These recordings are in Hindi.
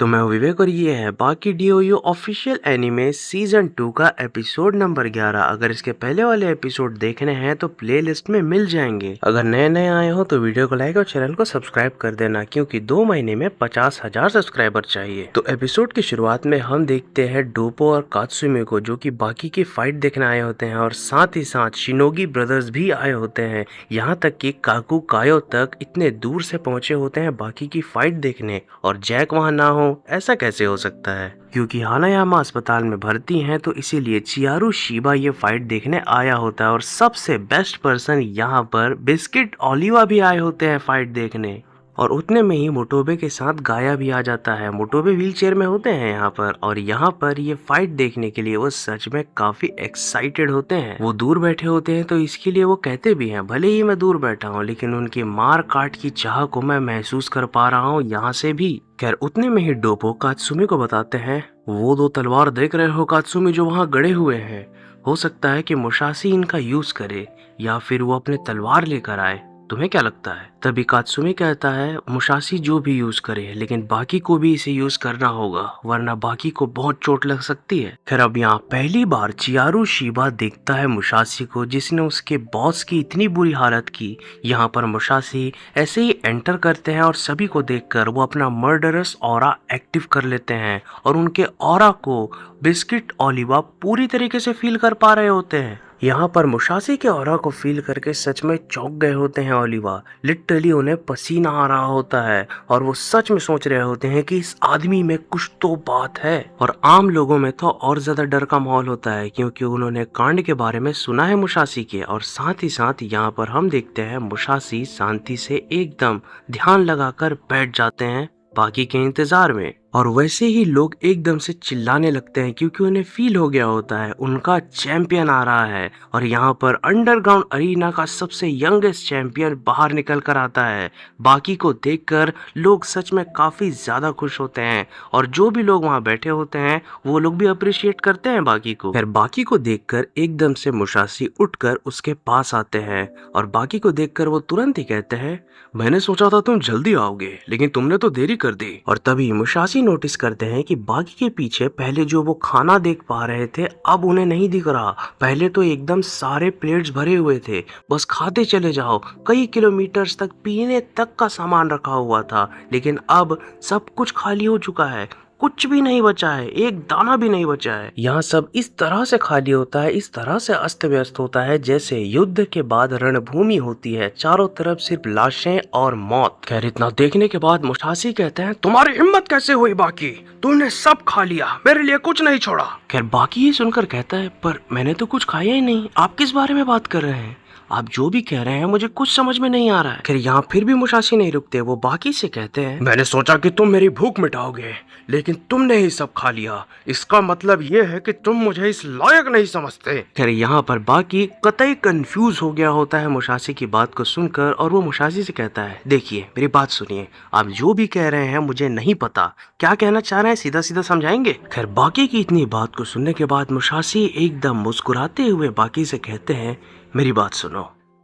तो मैं हूँ विवेक और ये है बाकी डीओयू ऑफिशियल एनिमे सीजन 2 का एपिसोड नंबर 11। अगर इसके पहले वाले एपिसोड देखने हैं तो प्लेलिस्ट में मिल जाएंगे। अगर नए नए आए हो तो वीडियो को लाइक और चैनल को सब्सक्राइब कर देना, क्योंकि 2 महीने में 50,000 सब्सक्राइबर चाहिए। तो एपिसोड की शुरुआत में हम देखते हैं डोपो और कात्सुमी को, जो कि बाकी की फाइट देखने आए होते हैं, और साथ ही साथ शिनोगी ब्रदर्स भी आए होते हैं। यहाँ तक कि काकू कायो तक इतने दूर से पहुंचे होते हैं बाकी की फाइट देखने, और जैक वहां ना हो ऐसा कैसे हो सकता है? क्योंकि हानायामा अस्पताल में भर्ती हैं, तो इसीलिए चियारू शिबा ये फाइट देखने आया होता है। और सबसे बेस्ट पर्सन यहाँ पर बिस्किट ओलिवा भी आए होते हैं फाइट देखने। और उतने में ही मोटोबे के साथ गाया भी आ जाता है। मोटोबे व्हीलचेयर में होते हैं यहाँ पर, और यहाँ पर ये फाइट देखने के लिए वो सच में काफी एक्साइटेड होते हैं। वो दूर बैठे होते हैं तो इसके लिए वो कहते भी हैं, भले ही मैं दूर बैठा हूँ लेकिन उनकी मार काट की चाह को मैं महसूस कर पा रहा हूँ यहाँ से भी। खैर उतने में ही डोपो कात्सुमी को बताते हैं, वो 2 तलवार देख रहे हो कात्सुमी जो वहाँ गड़े हुए हैं, हो सकता है कि मुसाशी इनका यूज करे या फिर वो अपने तलवार लेकर आए, तुम्हें क्या लगता है? तभी कात्सुमी कहता है, मुसाशी जो भी यूज करे लेकिन बाकी को भी इसे यूज करना होगा, वरना बाकी को बहुत चोट लग सकती है। खैर अब यहाँ पहली बार चियारू शिबा देखता है मुसाशी को, जिसने उसके बॉस की इतनी बुरी हालत की। यहाँ पर मुसाशी ऐसे ही एंटर करते हैं और सभी को देखकर वो अपना मर्डरस ऑरा एक्टिव कर लेते हैं, और उनके ऑरा को बिस्किट ओलिवा पूरी तरीके से फील कर पा रहे होते हैं। यहाँ पर मुसाशी के ऑरा को फील करके सच में चौंक गए होते हैं ओलिवा। लिटरली उन्हें पसीना आ रहा होता है और वो सच में सोच रहे होते हैं कि इस आदमी में कुछ तो बात है। और आम लोगों में तो और ज्यादा डर का माहौल होता है, क्योंकि उन्होंने कांड के बारे में सुना है मुसाशी के। और साथ ही साथ यहाँ पर हम देखते हैं मुसाशी शांति से एकदम ध्यान लगाकर बैठ जाते हैं बाकी के इंतजार में। और वैसे ही लोग एकदम से चिल्लाने लगते हैं, क्योंकि उन्हें फील हो गया होता है उनका चैंपियन आ रहा है। और यहाँ पर अंडरग्राउंड अरीना का सबसे यंगेस्ट चैंपियन बाहर निकल कर आता है। बाकी को देखकर लोग सच में काफी ज्यादा खुश होते हैं, और जो भी लोग वहाँ बैठे होते हैं वो लोग भी अप्रिशिएट करते हैं बाकी को। फिर बाकी को देखकर एकदम से मुसाशी उठकर उसके पास आते हैं, और बाकी को देखकर वो तुरंत ही कहते हैं, मैंने सोचा था तुम जल्दी आओगे लेकिन तुमने तो देरी कर दी। और तभी मुसाशी नोटिस करते हैं कि बाकी के पीछे पहले जो वो खाना देख पा रहे थे अब उन्हें नहीं दिख रहा। पहले तो एकदम सारे प्लेट्स भरे हुए थे, बस खाते चले जाओ, कई किलोमीटर्स तक पीने तक का सामान रखा हुआ था, लेकिन अब सब कुछ खाली हो चुका है, कुछ भी नहीं बचा है, एक दाना भी नहीं बचा है। यहाँ सब इस तरह से खाली होता है, इस तरह से अस्त व्यस्त होता है जैसे युद्ध के बाद रणभूमि होती है, चारों तरफ सिर्फ लाशें और मौत। खैर इतना देखने के बाद मुसाशी कहते हैं, तुम्हारी हिम्मत कैसे हुई बाकी, तुमने सब खा लिया, मेरे लिए कुछ नहीं छोड़ा। खैर बाकी ये सुनकर कहता है, पर मैंने तो कुछ खाया ही नहीं, आप किस बारे में बात कर रहे हैं? आप जो भी कह रहे हैं मुझे कुछ समझ में नहीं आ रहा है। खैर यहाँ फिर भी मुसाशी नहीं रुकते, वो बाकी से कहते हैं, मैंने सोचा कि तुम मेरी भूख मिटाओगे लेकिन तुमने ही सब खा लिया, इसका मतलब ये है कि तुम मुझे इस लायक नहीं समझते। खैर यहाँ पर बाकी कतई कंफ्यूज हो गया होता है मुसाशी की बात को सुनकर, और वो मुसाशी से कहता है, देखिए मेरी बात सुनिए, आप जो भी कह रहे हैं मुझे नहीं पता, क्या कहना चाह रहे हैं सीधा सीधा समझाएंगे? खैर बाकी की इतनी बात को सुनने के बाद मुसाशी एकदम मुस्कुराते हुए बाकी से कहते हैं, मेरी बात सुनो,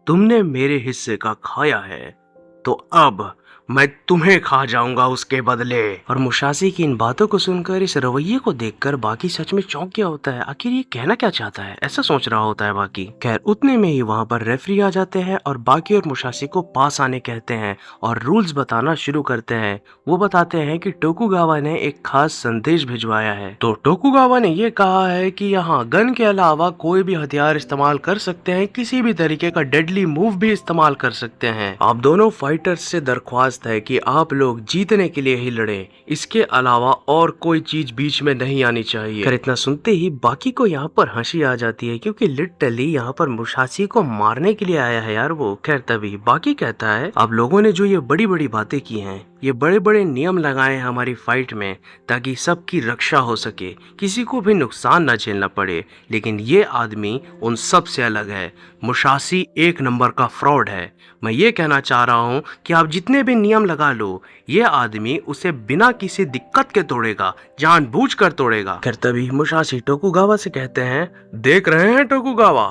तुमने मेरे हिस्से का खाया है तो अब मैं तुम्हें खा जाऊंगा उसके बदले। और मुसाशी की इन बातों को सुनकर, इस रवैये को देखकर बाकी सच में चौंक गया होता है, आखिर ये कहना क्या चाहता है, ऐसा सोच रहा होता है बाकी। खैर उतने में ही वहाँ पर रेफरी आ जाते हैं और बाकी और मुसाशी को पास आने कहते हैं और रूल्स बताना शुरू करते हैं। वो बताते हैं कि टोकुगावा ने एक खास संदेश भिजवाया है। तो टोकुगावा ने ये कहा है कि यहाँ गन के अलावा कोई भी हथियार इस्तेमाल कर सकते हैं, किसी भी तरीके का डेडली मूव भी इस्तेमाल कर सकते हैं। आप दोनों फाइटर्स से दरख्वास्त है कि आप लोग जीतने के लिए ही लड़े, इसके अलावा और कोई चीज बीच में नहीं आनी चाहिए। खैर इतना सुनते ही बाकी को यहाँ पर हंसी आ जाती है, क्योंकि लिटरली यहाँ पर मुसाशी को मारने के लिए आया है यार वो। खैर तभी बाकी कहता है, आप लोगों ने जो ये बड़ी बड़ी बातें की हैं, ये बड़े बड़े नियम लगाए हैं हमारी फाइट में ताकि सबकी रक्षा हो सके, किसी को भी नुकसान न झेलना पड़े, लेकिन ये आदमी उन सब से अलग है। मुसाशी एक नंबर का फ्रॉड है। मैं ये कहना चाह रहा हूँ कि आप जितने भी नियम लगा लो, ये आदमी उसे बिना किसी दिक्कत के तोड़ेगा, जानबूझकर तोड़ेगा। खैर तभी मुसाशी टोकुगावा से कहते हैं, देख रहे हैं टोकुगावा,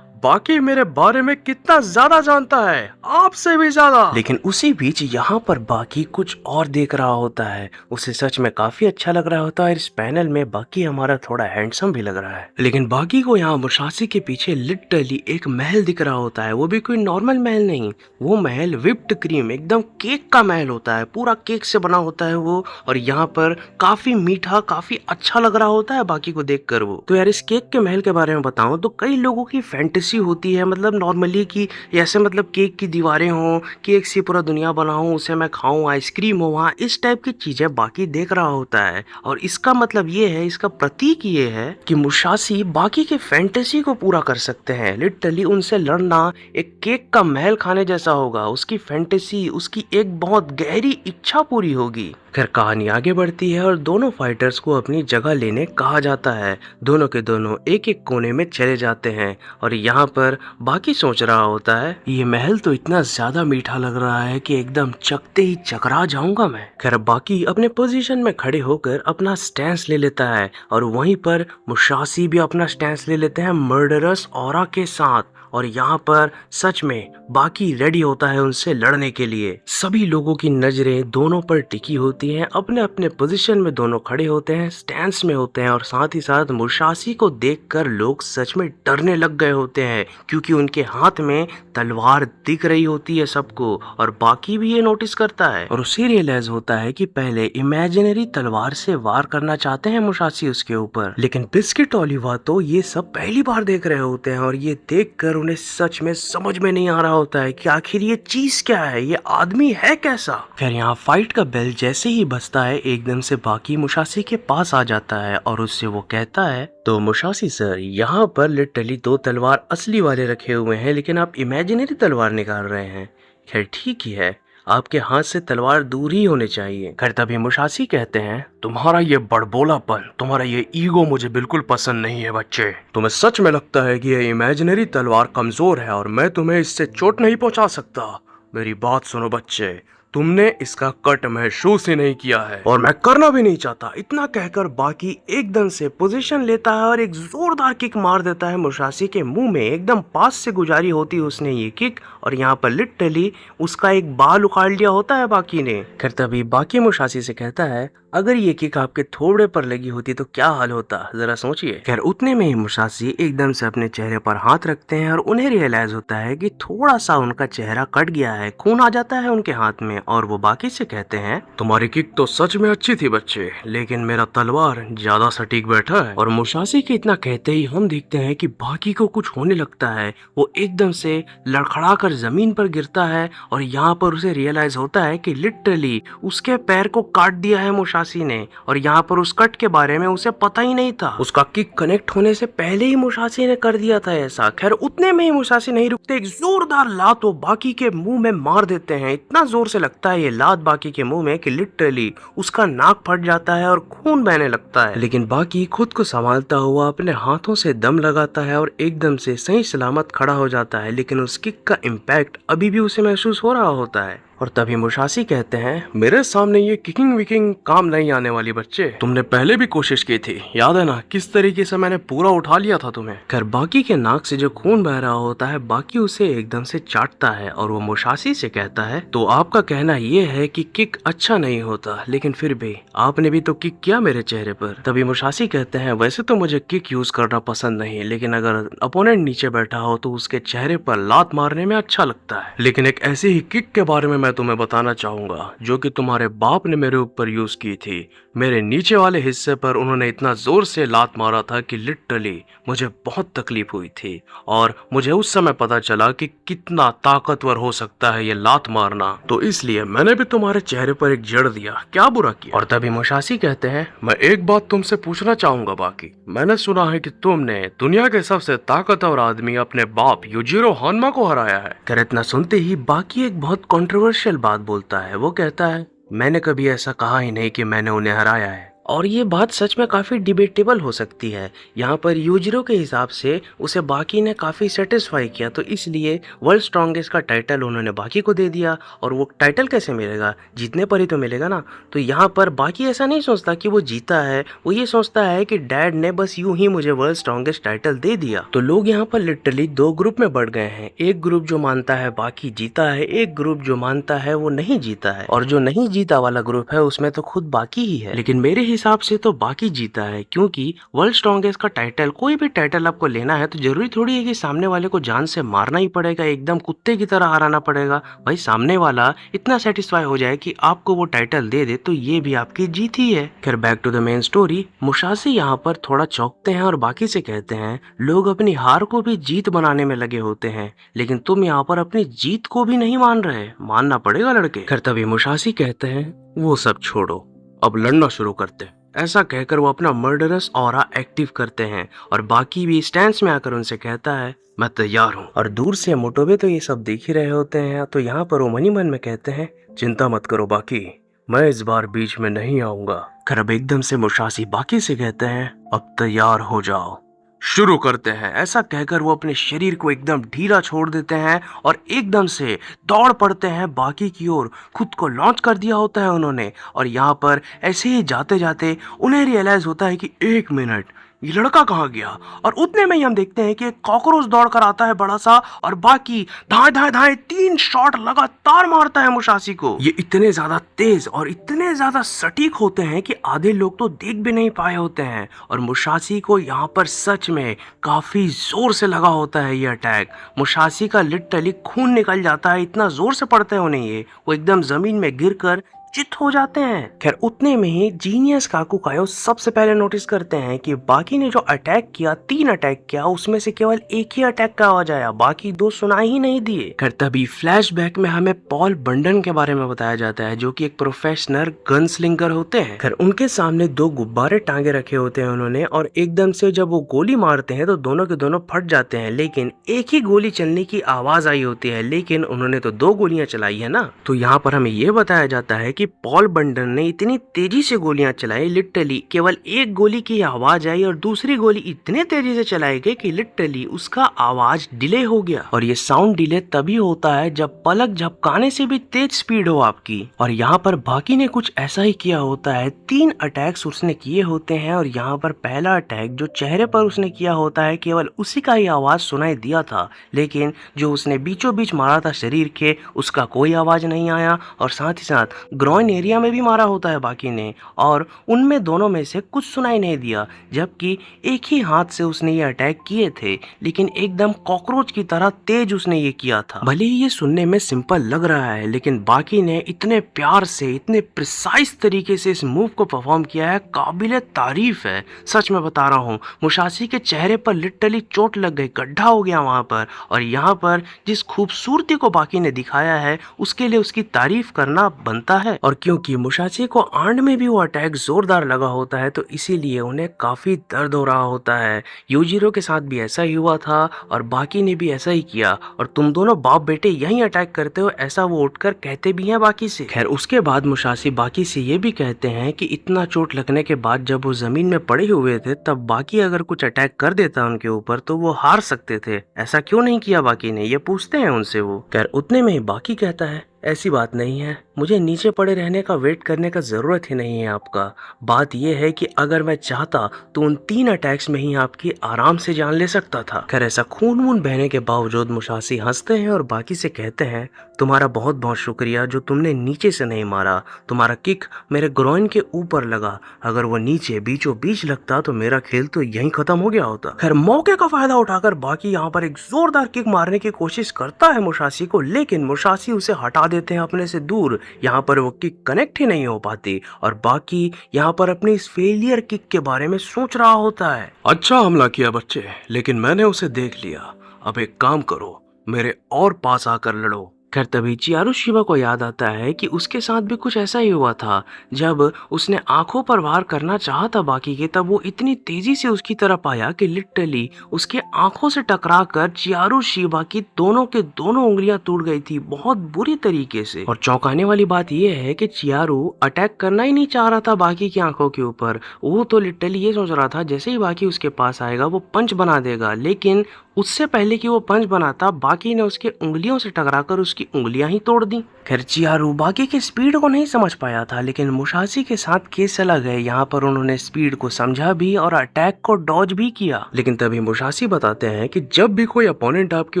बाकी मेरे बारे में कितना ज्यादा जानता है, आपसे भी ज्यादा। लेकिन उसी बीच यहाँ पर बाकी कुछ और देख रहा होता है। उसे सच में काफी अच्छा लग रहा होता है। इस पैनल में बाकी हमारा थोड़ा हैंडसम भी लग रहा है। लेकिन बाकी को यहाँ मुसाशी के पीछे लिटरली एक महल दिख रहा होता है। वो भी कोई नॉर्मल महल नहीं, वो महल व्हिप्ड क्रीम, एकदम केक का महल होता है। पूरा केक से बना होता है वो, और यहाँ पर काफी मीठा, काफी अच्छा लग रहा होता है बाकी को देखकर वो। तो यार इस केक के महल के बारे में बताऊं तो कई लोगों की फैंटेसी होती है, मतलब नॉर्मली कि ऐसे मतलब केक की दीवारें हो, केक से पूरा दुनिया बनाऊं, उसे मैं खाऊं, आइसक्रीम हो वहाँ, इस टाइप की चीजें बाकी देख रहा होता है। और इसका मतलब ये है, इसका प्रतीक ये है कि मुसाशी बाकी के फैंटेसी को पूरा कर सकते हैं। लिटरली उनसे लड़ना एक केक का महल खाने जैसा होगा। उसकी फैंटेसी, उसकी एक बहुत गहरी इच्छा पूरी होगी। खैर कहानी आगे बढ़ती है और दोनों फाइटर्स को अपनी जगह लेने कहा जाता है। दोनों के दोनों एक एक कोने में चले जाते हैं और यहाँ पर बाकी सोच रहा होता है ये महल तो इतना ज्यादा मीठा लग रहा है कि एकदम चखते ही चकरा जाऊंगा मैं। खैर बाकी अपने पोजीशन में खड़े होकर अपना स्टैंस ले लेता है और वहीं पर मुसाशी भी अपना स्टैंस ले लेते हैं मर्डरस ऑरा के साथ। और यहाँ पर सच में बाकी रेडी होता है उनसे लड़ने के लिए। सभी लोगों की नजरें दोनों पर टिकी होती हैं। अपने अपने पोजीशन में दोनों खड़े होते हैं, स्टैंस में होते हैं, और साथ ही साथ मुसाशी को देखकर लोग सच में डरने लग गए होते हैं, क्योंकि उनके हाथ में तलवार दिख रही होती है सबको। और बाकी भी ये नोटिस करता है और उसे रियलाइज होता है कि पहले इमेजिनरी तलवार से वार करना चाहते हैं मुसाशी उसके ऊपर, लेकिन बिस्किट ओलिवा तो ये सब पहली बार देख रहे होते हैं। और ये देखकर उन्हें सच में समझ में नहीं आ रहा होता है कि आखिर ये चीज क्या है, ये आदमी है कैसा। फिर यहाँ फाइट का बेल जैसे ही बजता है, एकदम से बाकी मुसाशी के पास आ जाता है और उससे वो कहता है, तो मुसाशी सर, यहाँ पर लिटरली 2 तलवार असली वाले रखे हुए हैं, लेकिन आप इमेजिनरी तलवार निकाल रहे हैं। खैर ठीक ही है, आपके हाथ से तलवार दूर ही होने चाहिए। खैर तभी मुसाशी कहते हैं, तुम्हारा ये बड़बोलापन, तुम्हारा ये ईगो मुझे बिल्कुल पसंद नहीं है बच्चे। तुम्हें सच में लगता है कि ये इमेजिनरी तलवार कमजोर है और मैं तुम्हें इससे चोट नहीं पहुंचा सकता। मेरी बात सुनो बच्चे, तुमने इसका कट महसूस ही नहीं किया है और मैं करना भी नहीं चाहता। इतना कहकर बाकी एकदम से पोजीशन लेता है और एक जोरदार किक मार देता है मुसाशी के मुंह में। एकदम पास से गुजारी होती है उसने ये किक, और यहाँ पर लिटरली उसका एक बाल उखाड़ लिया होता है बाकी ने। खैर तभी बाकी मुसाशी से कहता है, अगर ये किक आपके थोबड़े पर लगी होती तो क्या हाल होता, जरा सोचिए। खैर उतने में ही मुसाशी एकदम से अपने चेहरे पर हाथ रखते हैं और उन्हें रियलाइज होता है कि थोड़ा सा उनका चेहरा कट गया है, खून आ जाता है उनके हाथ में। और वो बाकी से कहते हैं, तुम्हारी किक तो सच में अच्छी थी बच्चे, लेकिन मेरा तलवार ज्यादा सटीक बैठा है। और मुसाशी के इतना कहते ही हम देखते हैं कि बाकी को कुछ होने लगता है। वो एकदम से लड़खड़ा कर जमीन पर गिरता है और यहाँ पर उसे रियलाइज होता है कि लिटरली उसके पैर को काट दिया है मुसाशी ने। और यहाँ पर उस कट के बारे में उसे पता ही नहीं था, उसका किक कनेक्ट होने से पहले ही मुसाशी ने कर दिया था ऐसा। खैर उतने में ही मुसाशी नहीं रुकते, एक जोरदार लात वो बाकी के मुंह में मार देते हैं। इतना जोर से लगता है ये लात बाकी के मुंह में कि लिटरली उसका नाक फट जाता है और खून बहने लगता है। लेकिन बाकी खुद को संभालता हुआ अपने हाथों से दम लगाता है और एकदम से सही सलामत खड़ा हो जाता है। लेकिन उस किक का इम्पैक्ट अभी भी उसे महसूस हो रहा होता है। और तभी मुसाशी कहते हैं, मेरे सामने ये किकिंग विकिंग काम नहीं आने वाली बच्चे, तुमने पहले भी कोशिश की थी, याद है ना किस तरीके से मैंने पूरा उठा लिया था तुम्हें। खैर बाकी के नाक से जो खून बह रहा होता है, बाकी उसे एकदम से चाटता है और वो मुसाशी से कहता है, तो आपका कहना ये है कि किक अच्छा नहीं होता, लेकिन फिर भी आपने भी तो किक किया मेरे चेहरे पर। तभी मुसाशी कहते हैं, वैसे तो मुझे किक यूज करना पसंद नहीं, लेकिन अगर अपोनेंट नीचे बैठा हो तो उसके चेहरे पर लात मारने में अच्छा लगता है। लेकिन एक ऐसी ही किक के बारे में मैं तुम्हें बताना चाहूंगा जो कि तुम्हारे बाप ने मेरे ऊपर यूज की थी। मेरे नीचे वाले हिस्से पर उन्होंने इतना जोर से लात मारा था कि लिटरली मुझे बहुत तकलीफ हुई थी, और मुझे उस समय पता चला कि कितना ताकतवर हो सकता है ये लात मारना, तो इसलिए मैंने भी तुम्हारे चेहरे पर एक जड़ दिया, क्या बुरा किया। और तभी मुसाशी कहते हैं, मैं एक बात तुमसे पूछना चाहूंगा बाकी, मैंने सुना है कि तुमने दुनिया के सबसे ताकतवर आदमी अपने बाप युजिरो हानमा को हराया है। कर इतना सुनते ही बाकी एक बहुत कंट्रोवर्शियल बात बोलता है। वो कहता है, मैंने कभी ऐसा कहा ही नहीं कि मैंने उन्हें हराया है। और ये बात सच में काफ़ी डिबेटेबल हो सकती है। यहाँ पर यूजिरो के हिसाब से उसे बाकी ने काफ़ी सेटिस्फाई किया, तो इसलिए वर्ल्ड स्ट्रॉन्गेस्ट का टाइटल उन्होंने बाकी को दे दिया। और वो टाइटल कैसे मिलेगा, जीतने पर ही तो मिलेगा ना। तो यहाँ पर बाकी ऐसा नहीं सोचता कि वो जीता है, वो ये सोचता है कि डैड ने बस यूं ही मुझे वर्ल्ड स्ट्रॉन्गेस्ट टाइटल दे दिया। तो लोग यहाँ पर लिटरली दो ग्रुप में बढ़ गए हैं। एक ग्रुप जो मानता है बाकी जीता है, एक ग्रुप जो मानता है वो नहीं जीता है। और जो नहीं जीता वाला ग्रुप है उसमें तो खुद बाकी ही है। लेकिन मेरे हिसाब से तो बाकी जीता है, क्योंकि वर्ल्ड स्ट्रॉन्गेस्ट का टाइटल, कोई भी टाइटल आपको लेना है तो जरूरी थोड़ी है कि सामने वाले को जान से मारना ही पड़ेगा, एकदम कुत्ते की तरह हराना पड़ेगा। भाई सामने वाला इतना सेटिस्फाई हो जाए कि आपको वो टाइटल दे दे तो ये भी आपकी जीत ही है। खैर back to the main story. Musashi यहाँ पर थोड़ा चौंकते हैं और बाकी से कहते हैं लोग अपनी हार को भी जीत बनाने में लगे होते हैं, लेकिन तुम यहाँ पर अपनी जीत को भी नहीं मान रहे, मानना पड़ेगा लड़के। खैर तभी मुशासी कहते हैं वो सब छोड़ो, अब लड़ना शुरू करते हैं। ऐसा कहकर वो अपना मर्डरस ऑरा एक्टिव करते हैं और बाकी भी स्टैंस में आकर उनसे कहता है मैं तैयार हूँ। और दूर से मोटोबे तो ये सब देख ही रहे होते हैं। तो यहाँ पर वो मनी मन में कहते हैं चिंता मत करो बाकी, मैं इस बार बीच में नहीं आऊंगा। खैर अब एकदम से मुशासी बाकी से कहते हैं अब तैयार हो जाओ, शुरू करते हैं। ऐसा कहकर वो अपने शरीर को एकदम ढीला छोड़ देते हैं और एकदम से दौड़ पड़ते हैं बाकी की ओर। खुद को लॉन्च कर दिया होता है उन्होंने। और यहाँ पर ऐसे ही जाते जाते उन्हें रियलाइज होता है कि 1 मिनट, ये लड़का कहाँ गया। और उतने में ही हम देखते हैं कि एक कॉकरोच दौड़ कर आता है बड़ा सा, और बाकी धाए धाए धाए 3 शॉट लगातार मारता है मुशासी को। ये इतने ज्यादा तेज और इतने ज्यादा सटीक होते हैं कि आधे लोग तो देख भी नहीं पाए होते हैं। और मुशासी को यहाँ पर सच में काफी जोर से लगा होता है ये अटैक। मुशासी का लिटरली खून निकल जाता है, इतना जोर से पड़ते हैं उन्हें ये, वो एकदम जमीन में गिरकर चित हो जाते हैं। खैर उतने में ही जीनियस काकुकायो सबसे पहले नोटिस करते हैं कि बाकी ने जो अटैक किया, 3 अटैक किया, उसमें से केवल एक ही अटैक का आवाज आया, बाकी 2 सुनाई ही नहीं दिए। खैर तभी फ्लैशबैक में हमें पॉल बंडन के बारे में बताया जाता है, जो कि एक प्रोफेशनल गन स्लिंगर होते हैं। खैर उनके सामने 2 गुब्बारे टांगे रखे होते हैं उन्होंने, और एकदम से जब वो गोली मारते हैं तो दोनों के दोनों फट जाते हैं। लेकिन एक ही गोली चलने की आवाज आई होती है, लेकिन उन्होंने तो 2 गोलियां चलाई है ना। तो यहाँ पर हमें ये बताया जाता है कि पॉल बंडन ने इतनी तेजी से गोलियां चलाई, लिटरली केवल एक गोली की आवाज आई और दूसरी गोली इतने तेजी से चलाई गई कि लिटरली उसका आवाज डिले हो गया। और ये साउंड डिले तभी होता है जब पलक झपकाने से भी तेज स्पीड हो आपकी। और यहाँ पर बाकी ने कुछ ऐसा ही किया होता है। 3 अटैक्स उसने किए होते हैं, और यहाँ पर पहला अटैक जो चेहरे पर उसने किया होता है, केवल उसी का ही आवाज सुनाई दिया था, लेकिन जो उसने बीचों बीच मारा था शरीर के, उसका कोई आवाज नहीं आया। और साथ ही साथ ग्रोइन एरिया में भी मारा होता है बाकी ने, और उनमें दोनों में से कुछ सुनाई नहीं दिया, जबकि एक ही हाथ से उसने ये अटैक किए थे, लेकिन एकदम कॉकरोच की तरह तेज उसने ये किया था। भले ही ये सुनने में सिंपल लग रहा है, लेकिन बाकी ने इतने प्यार से, इतने प्रिसाइज तरीके से इस मूव को परफॉर्म किया है, काबिले तारीफ है। सच में बता रहा हूँ, मुशासी के चेहरे पर लिटरली चोट लग गई, गड्ढा हो गया वहां पर। और यहाँ पर जिस खूबसूरती को बाकी ने दिखाया है, उसके लिए उसकी तारीफ करना बनता है। और क्योंकि मुशासी को आंड में भी वो अटैक जोरदार लगा होता है, तो इसीलिए उन्हें काफी दर्द हो रहा होता है। यूजिरो के साथ भी ऐसा ही हुआ था और बाकी ने भी ऐसा ही किया, और तुम दोनों बाप बेटे यही अटैक करते हो, ऐसा वो उठकर कहते भी हैं बाकी से। खैर उसके बाद मुशासी बाकी से ये भी कहते हैं कि इतना चोट लगने के बाद जब वो जमीन में पड़े हुए थे, तब बाकी अगर कुछ अटैक कर देता उनके ऊपर तो वो हार सकते थे, ऐसा क्यों नहीं किया बाकी ने, ये पूछते हैं उनसे वो। खैर उतने में ही बाकी कहता है ऐसी बात नहीं है, मुझे नीचे पड़े रहने का वेट करने का जरूरत ही नहीं है आपका। बात यह है कि अगर मैं चाहता तो उन 3 अटैक्स में ही आपकी आराम से जान ले सकता था। खैर ऐसा खून वून बहने के बावजूद मुशासी हंसते हैं और बाकी से कहते हैं तुम्हारा बहुत बहुत शुक्रिया जो तुमने नीचे से नहीं मारा, तुम्हारा किक मेरे ग्रोइन के ऊपर लगा, अगर वो नीचे बीचों बीच लगता तो मेरा खेल तो यहीं खत्म हो गया होता। खैर मौके का फायदा उठाकर बाकी यहाँ पर एक जोरदार किक मारने की कोशिश करता है मुशासी को, लेकिन मुशासी उसे हटा देते हैं अपने से दूर। यहाँ पर वो किक कनेक्ट ही नहीं हो पाती और बाकी यहाँ पर अपनी इस फेलियर किक के बारे में सोच रहा होता है। अच्छा हमला किया बच्चे, लेकिन मैंने उसे देख लिया, अब एक काम करो, मेरे और पास आकर लड़ो। खैर तभी चियारू शिवा को याद आता है कि उसके साथ भी कुछ ऐसा ही हुआ था। जब उसने आंखों पर वार करना चाहा था बाकी के, तब वो इतनी तेजी से उसकी तरफ आया कि लिटरली उसके आंखों से टकराकर चियारू शिवा की दोनों के दोनों उंगलियां टूट गई थी बहुत बुरी तरीके से। और चौंकाने वाली बात यह है कि चियारू अटैक करना ही नहीं चाह रहा था बाकी की आंखों के ऊपर। वो तो लिटरली ये सोच रहा था जैसे ही बाकी उसके पास आएगा वो पंच बना देगा, लेकिन उससे पहले कि वो पंच बनाता बाकी ने उसके उंगलियों से टकराकर उसकी उंगलियां ही तोड़ दी। खैर चियारू बाकी की स्पीड को नहीं समझ पाया था, लेकिन मुसाशी के साथ केस चला गए। यहाँ पर उन्होंने स्पीड को समझा भी और अटैक को डॉज भी किया। लेकिन तभी मुसाशी बताते हैं कि जब भी कोई अपोनेंट आपके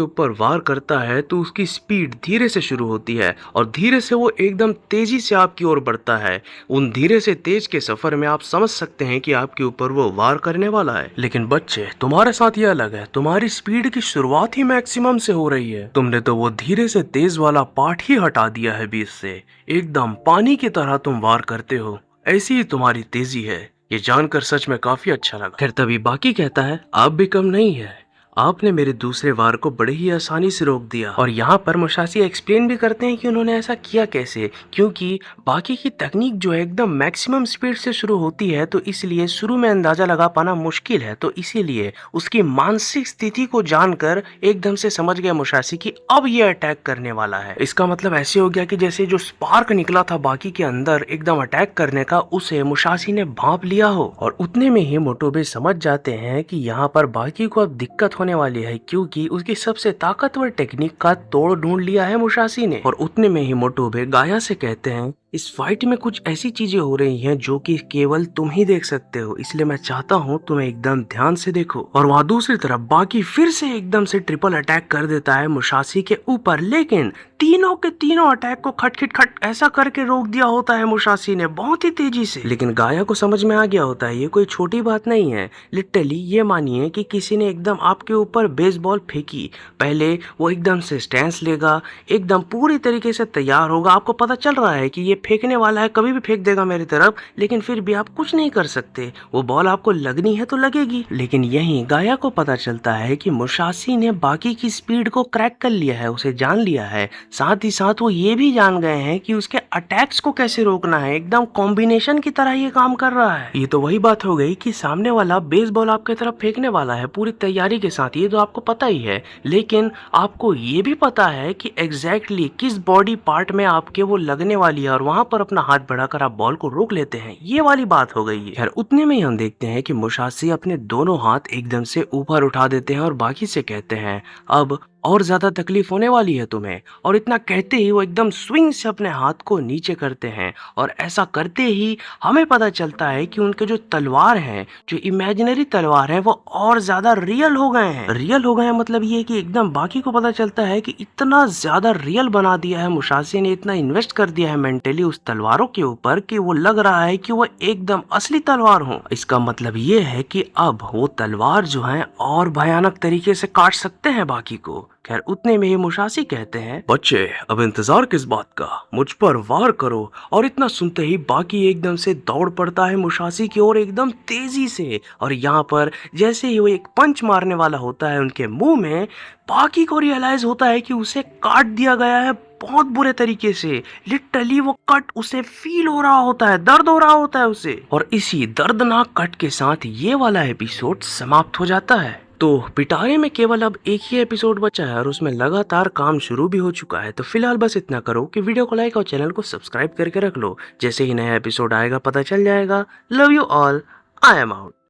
ऊपर वार करता है तो उसकी स्पीड धीरे से शुरू होती है और धीरे से वो एकदम तेजी से आपकी ओर बढ़ता है। उन धीरे से तेज के सफर में आप समझ सकते हैं कि आपके ऊपर वो वार करने वाला है। लेकिन बच्चे, तुम्हारे साथ ये अलग है। तुम्हारी स्पीड की शुरुआत ही मैक्सिमम से हो रही है। तुमने तो वो धीरे से तेज वाला पार्ट ही हटा दिया है बीच से। एकदम पानी की तरह तुम वार करते हो, ऐसी ही तुम्हारी तेजी है। ये जानकर सच में काफी अच्छा लगा। खैर तभी बाकी कहता है आप भी कम नहीं है, आपने मेरे दूसरे वार को बड़े ही आसानी से रोक दिया। और यहाँ पर मुसाशी एक्सप्लेन भी करते हैं कि उन्होंने ऐसा किया कैसे, क्योंकि बाकी की तकनीक जो है एकदम मैक्सिमम स्पीड से शुरू होती है, तो इसलिए शुरू में अंदाजा लगा पाना मुश्किल है। तो इसीलिए उसकी मानसिक स्थिति को जानकर एकदम से समझ गया मुसाशी कि अब ये अटैक करने वाला है। इसका मतलब ऐसे हो गया कि जैसे जो स्पार्क निकला था बाकी के अंदर एकदम अटैक करने का, उसे मुसाशी ने भांप लिया हो। और उतने में ही मोटोबे समझ जाते हैं कि यहाँ पर बाकी को अब दिक्कत होने वाली है, क्योंकि उसकी सबसे ताकतवर टेक्निक का तोड़ ढूंढ लिया है मुसाशी ने। और उतने में ही मोटोबे गाया से कहते हैं इस फाइट में कुछ ऐसी चीजें हो रही हैं जो कि केवल तुम ही देख सकते हो, इसलिए मैं चाहता हूँ तुम्हें एकदम ध्यान से देखो। और वहाँ दूसरी तरफ बाकी फिर से एकदम से ट्रिपल अटैक कर देता है मुसाशी के ऊपर, लेकिन तीनों के तीनों अटैक को खट खट खट ऐसा करके रोक दिया होता है मुसाशी ने बहुत ही तेजी से। लेकिन गाया को समझ में आ गया होता है ये कोई छोटी बात नहीं है। लिटरली ये मानिए कि किसी ने एकदम आपके ऊपर बेसबॉल फेंकी, पहले वो एकदम से स्टैंस लेगा, एकदम पूरी तरीके से तैयार होगा, आपको पता चल रहा है कि ये फेंकने वाला है, कभी भी फेंक देगा मेरी तरफ, लेकिन फिर भी आप कुछ नहीं कर सकते। वो बॉल आपको लगनी है तो लगेगी। लेकिन यहीं गाया को पता चलता है कि मुसाशी ने बाकी की स्पीड को क्रैक कर लिया है, उसे जान लिया है। साथ ही साथ वो ये भी जान गए हैं कि उसके अटैक्स को कैसे रोकना है, एकदम कॉम्बिनेशन की तरह ये काम कर रहा है। ये तो वही बात हो गई कि सामने वाला बेसबॉल आपके तरफ फेंकने वाला है पूरी तैयारी के साथ, ये तो आपको पता ही है, लेकिन आपको ये भी पता है कि एग्जैक्टली किस बॉडी पार्ट में आपके वो लगने वाली है और वहां पर अपना हाथ बढ़ाकर आप बॉल को रोक लेते हैं। ये वाली बात हो गई है। खैर उतने में ही हम देखते हैं कि मुसाशी अपने दोनों हाथ एकदम से ऊपर उठा देते हैं और बाकी से कहते हैं अब और ज्यादा तकलीफ होने वाली है तुम्हें। और इतना कहते ही वो एकदम स्विंग से अपने हाथ को नीचे करते हैं और ऐसा करते ही हमें पता चलता है कि उनके जो तलवार हैं, जो इमेजिनरी तलवार है, वो और ज्यादा रियल हो गए हैं। रियल हो गए हैं मतलब ये कि एकदम बाकी को पता चलता है कि इतना ज्यादा रियल बना दिया है मुसाशी ने, इतना इन्वेस्ट कर दिया है मेंटली उस तलवारों के ऊपर कि वो लग रहा है कि वो एकदम असली तलवार हो। इसका मतलब ये है कि अब वो तलवार जो है और भयानक तरीके से काट सकते हैं बाकी को। खैर उतने में ही मुसाशी कहते हैं बच्चे अब इंतजार किस बात का, मुझ पर वार करो। और इतना सुनते ही बाकी एकदम से दौड़ पड़ता है मुसाशी की ओर एकदम तेजी से। और यहाँ पर जैसे ही वो एक पंच मारने वाला होता है उनके मुंह में, बाकी को रियलाइज होता है कि उसे काट दिया गया है बहुत बुरे तरीके से। लिटरली वो कट उसे फील हो रहा होता है, दर्द हो रहा होता है उसे। और इसी दर्दनाक कट के साथ ये वाला एपिसोड समाप्त हो जाता है। तो पिटारे में केवल अब एक ही एपिसोड बचा है और उसमें लगातार काम शुरू भी हो चुका है। तो फिलहाल बस इतना करो कि वीडियो को लाइक और चैनल को सब्सक्राइब करके रख लो, जैसे ही नया एपिसोड आएगा पता चल जाएगा। Love you all, I am out.